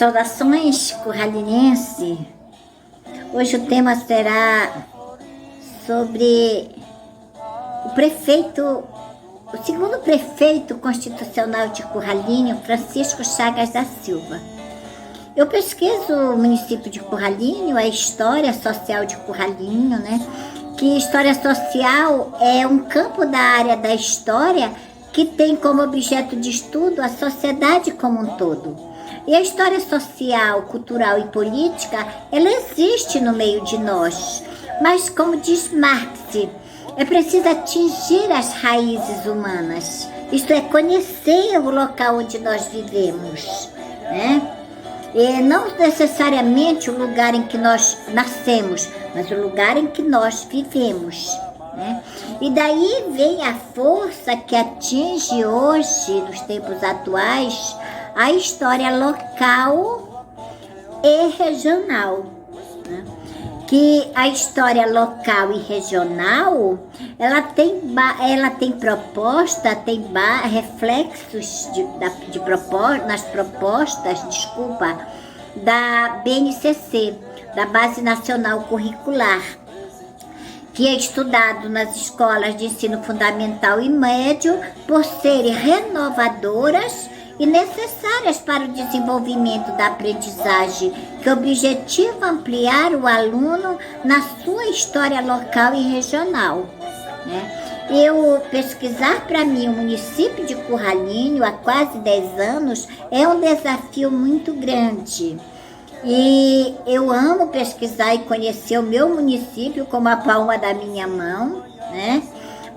Saudações, curralinense. Hoje o tema será sobre o segundo prefeito constitucional de Curralinho, Francisco Chagas da Silva. Eu pesquiso o município de Curralinho, a história social de Curralinho, né? Que história social é um campo da área da história que tem como objeto de estudo a sociedade como um todo. E a história social, cultural e política, ela existe no meio de nós. Mas, como diz Marx, é preciso atingir as raízes humanas. Isto é, conhecer o local onde nós vivemos, né? E não necessariamente o lugar em que nós nascemos, mas o lugar em que nós vivemos, né? E daí vem a força que atinge hoje, nos tempos atuais, a história local e regional, né? Que a história local e regional, ela tem proposta, tem reflexos nas propostas, da BNCC, da Base Nacional Curricular, que é estudado nas escolas de ensino fundamental e médio por serem renovadoras e necessárias para o desenvolvimento da aprendizagem, que objetiva ampliar o aluno na sua história local e regional, né? Eu pesquisar para mim o município de Curralinho há quase 10 anos é um desafio muito grande. E eu amo pesquisar e conhecer o meu município como a palma da minha mão, né?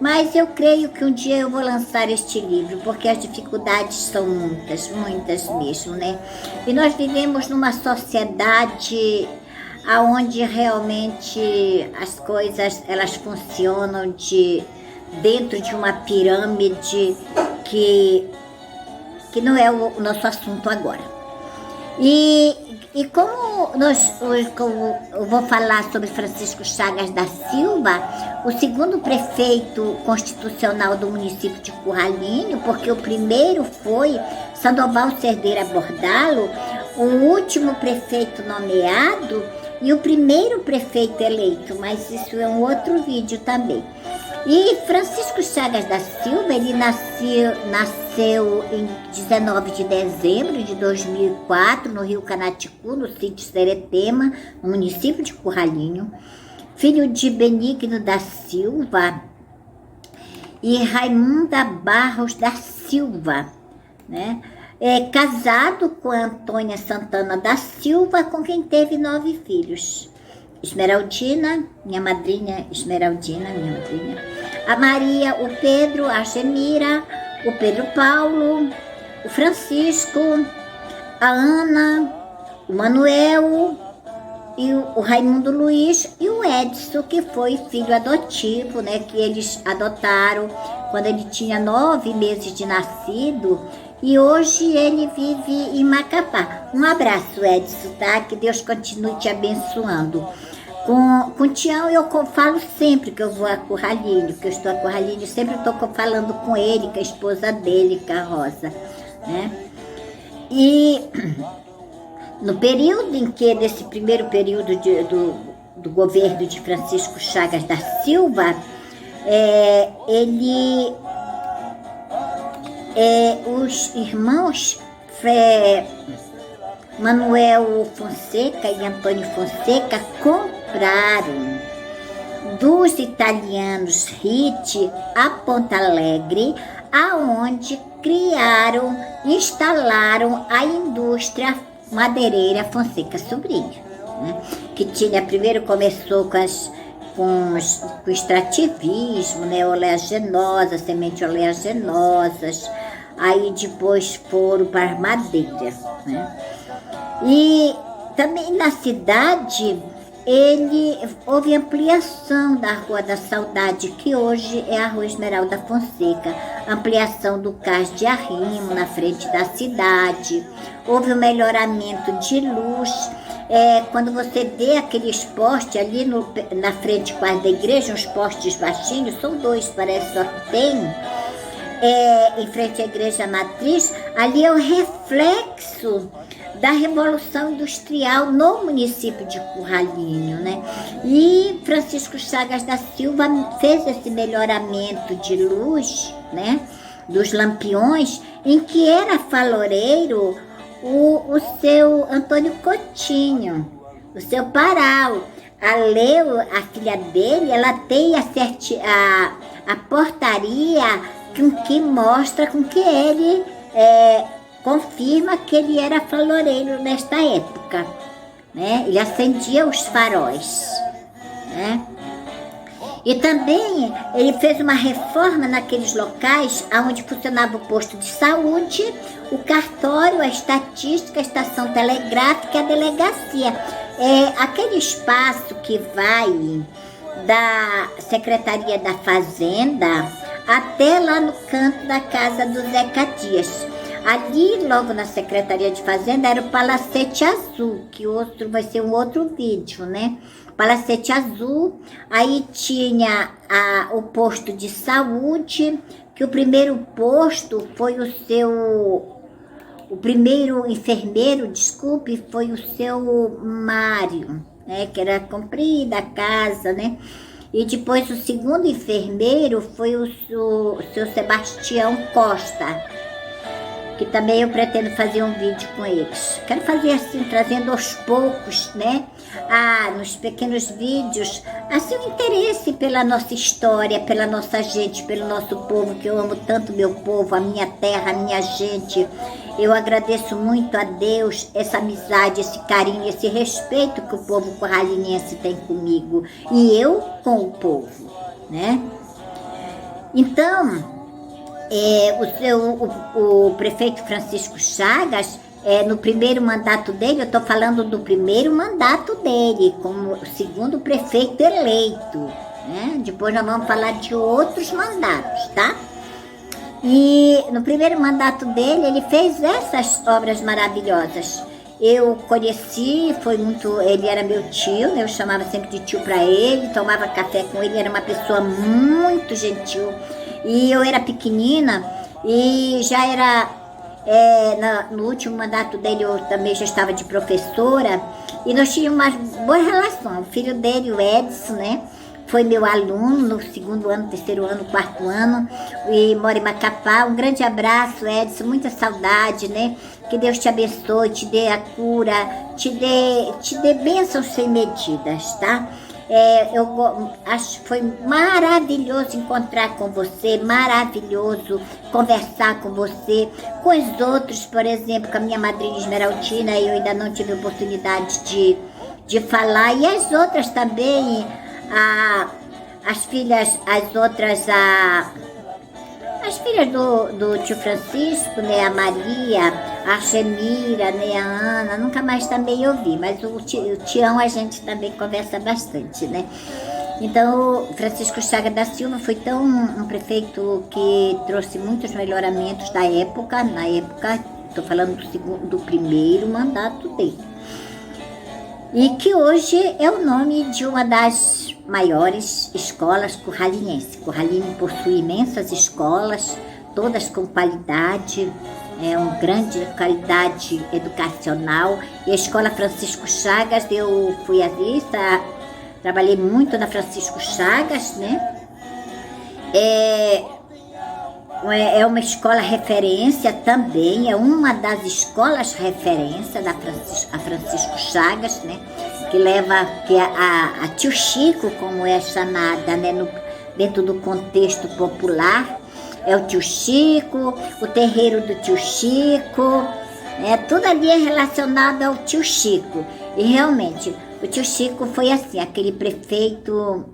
Mas eu creio que um dia eu vou lançar este livro, porque as dificuldades são muitas, muitas mesmo, né? E nós vivemos numa sociedade onde realmente as coisas, elas funcionam dentro de uma pirâmide que não é o nosso assunto agora. E como eu vou falar sobre Francisco Chagas da Silva, o segundo prefeito constitucional do município de Curralinho, porque o primeiro foi Sandoval Cerdeira Bordalo, o último prefeito nomeado e o primeiro prefeito eleito, mas isso é um outro vídeo também. E Francisco Chagas da Silva, ele nasceu em 19 de dezembro de 2004, no Rio Canaticu, no sítio Seretema, no município de Curralinho, filho de Benigno da Silva e Raimunda Barros da Silva, né? Casado com Antônia Santana da Silva, com quem teve 9 filhos. Esmeraldina, minha madrinha, a Maria, o Pedro, a Gemira, o Pedro Paulo, o Francisco, a Ana, o Manuel, e o Raimundo Luiz e o Edson, que foi filho adotivo, né, que eles adotaram quando ele tinha 9 meses de nascido, e hoje ele vive em Macapá. Um abraço, Edson, tá? Que Deus continue te abençoando. Com o Tião eu falo sempre que eu vou a Curralinho, que eu estou a Curralinho, sempre estou falando com ele, com a esposa dele, com a Rosa, né? E no período em que, nesse primeiro período do governo de Francisco Chagas da Silva, os irmãos Manuel Fonseca e Antônio Fonseca compraram dos italianos Ritt a Ponta Alegre, aonde instalaram a indústria madeireira Fonseca Sobrinho, né? Que primeiro começou com extrativismo, né? Oleaginosa, semente oleaginosas, aí depois foram para a madeira, né? E também na cidade houve ampliação da Rua da Saudade, que hoje é a Rua Esmeralda Fonseca, ampliação do Cais de Arrimo na frente da cidade, houve um melhoramento de luz. Quando você vê aqueles postes ali na frente quase da igreja, uns postes baixinhos, são 2, parece, só que tem, em frente à igreja matriz, ali é o reflexo início da Revolução Industrial no município de Curralinho, né? E Francisco Chagas da Silva fez esse melhoramento de luz, né? Dos lampiões, em que era faloreiro o seu Antônio Coutinho, o seu Paral. A Leu, a filha dele, ela tem a portaria que mostra com que ele confirma que ele era faloreiro nesta época, né? Ele acendia os faróis, né? E também ele fez uma reforma naqueles locais onde funcionava o posto de saúde, o cartório, a estatística, a estação telegráfica e a delegacia. Aquele espaço que vai da Secretaria da Fazenda até lá no canto da casa do Zeca Dias. Ali, logo na Secretaria de Fazenda, era o Palacete Azul, que vai ser um outro vídeo, né? Palacete Azul, aí tinha o posto de saúde, que o primeiro posto foi o primeiro enfermeiro, desculpe, foi o seu Mário, né? Que era comprida a casa, né? E depois o segundo enfermeiro foi o seu Sebastião Costa, que também eu pretendo fazer um vídeo com eles. Quero fazer assim, trazendo aos poucos, né? Nos pequenos vídeos, assim, o interesse pela nossa história, pela nossa gente, pelo nosso povo, que eu amo tanto meu povo, a minha terra, a minha gente. Eu agradeço muito a Deus essa amizade, esse carinho, esse respeito que o povo curralinense tem comigo e eu com o povo, né? Então, o prefeito Francisco Chagas, no primeiro mandato dele, eu estou falando do primeiro mandato dele, como o segundo prefeito eleito, né? Depois nós vamos falar de outros mandatos, tá? E no primeiro mandato dele, ele fez essas obras maravilhosas. Eu conheci, ele era meu tio, né? Eu chamava sempre de tio para ele, tomava café com ele, era uma pessoa muito gentil. E eu era pequenina e já era, no último mandato dele eu também já estava de professora e nós tínhamos uma boa relação. O filho dele, o Edson, né, foi meu aluno no segundo ano, terceiro ano, quarto ano e mora em Macapá. Um grande abraço, Edson, muita saudade, né? Que Deus te abençoe, te dê a cura, te dê bênçãos sem medidas, tá? Eu acho que foi maravilhoso encontrar com você, maravilhoso conversar com você, com os outros, por exemplo, com a minha madrinha Esmeraldina, eu ainda não tive oportunidade de falar, e as outras também, as filhas do tio Francisco, né, a Maria, a Argemira, né, a Ana, nunca mais também ouvi, mas o Tião a gente também conversa bastante, né. Então, Francisco Chagas da Silva foi um prefeito que trouxe muitos melhoramentos na época, estou falando do primeiro mandato dele. E que hoje é o nome de uma das maiores escolas curralinenses. Curralinho possui imensas escolas, todas com qualidade, uma grande qualidade educacional. E a Escola Francisco Chagas, eu fui ali, trabalhei muito na Francisco Chagas, né? É uma escola referência também, é uma das escolas referência da Francisco Chagas, né? Que leva a Tio Chico, como é chamada, né? Dentro do contexto popular, é o Tio Chico, o terreiro do Tio Chico, tudo ali é relacionado ao Tio Chico. E realmente, o Tio Chico foi assim, aquele prefeito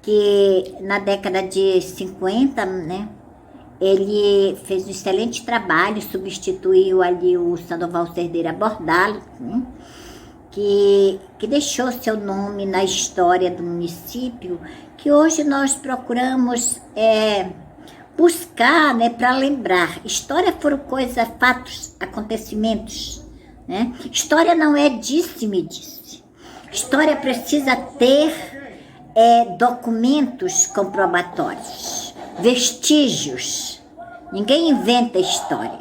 que na década de 50, né? Ele fez um excelente trabalho, substituiu ali o Sandoval Cerdeira Bordalo, né? Que deixou seu nome na história do município, que hoje nós procuramos buscar, né, para lembrar. História foram coisas, fatos, acontecimentos, né? História não é disse-me disse. História precisa ter documentos comprobatórios, vestígios. Ninguém inventa história,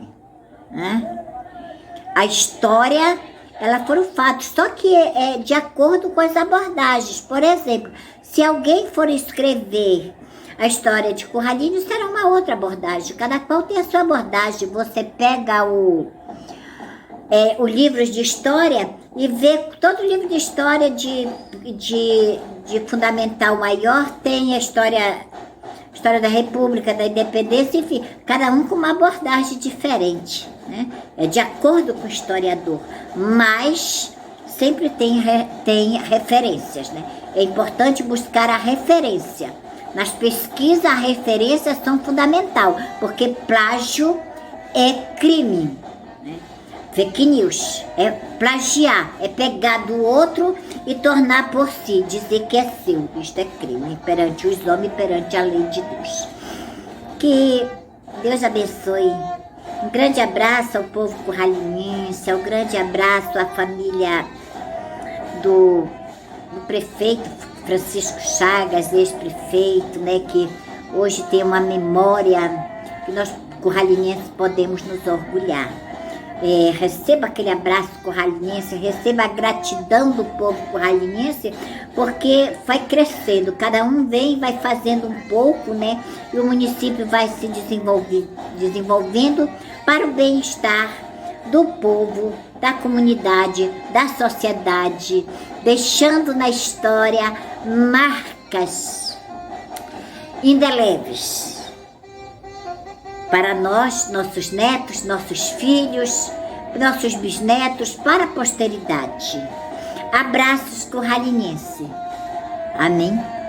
né? a história, ela foram fatos, só que é de acordo com as abordagens. Por exemplo, se alguém for escrever a história de Curralinho, será uma outra abordagem. Cada qual tem a sua abordagem. Você pega o livro de história e vê todo livro de história de fundamental maior, tem a história da República, da Independência, enfim, cada um com uma abordagem diferente, né? É de acordo com o historiador, mas sempre tem referências, né? É importante buscar a referência. Nas pesquisas, a referência são fundamental, porque plágio é crime, né? Fake news é plagiar, é pegar do outro e tornar por si, dizer que é seu. Isto é crime perante os homens, perante a lei de Deus. Que Deus abençoe. Um grande abraço ao povo curraliniense, um grande abraço à família do prefeito Francisco Chagas, ex-prefeito, né, que hoje tem uma memória que nós curralinienses podemos nos orgulhar. Receba aquele abraço curraliniense, receba a gratidão do povo curraliniense, porque vai crescendo, cada um vem e vai fazendo um pouco, né? E o município vai se desenvolvendo para o bem-estar do povo, da comunidade, da sociedade, deixando na história marcas indeléveis para nós, nossos netos, nossos filhos, nossos bisnetos, para a posteridade. Abraços curralinense. Amém.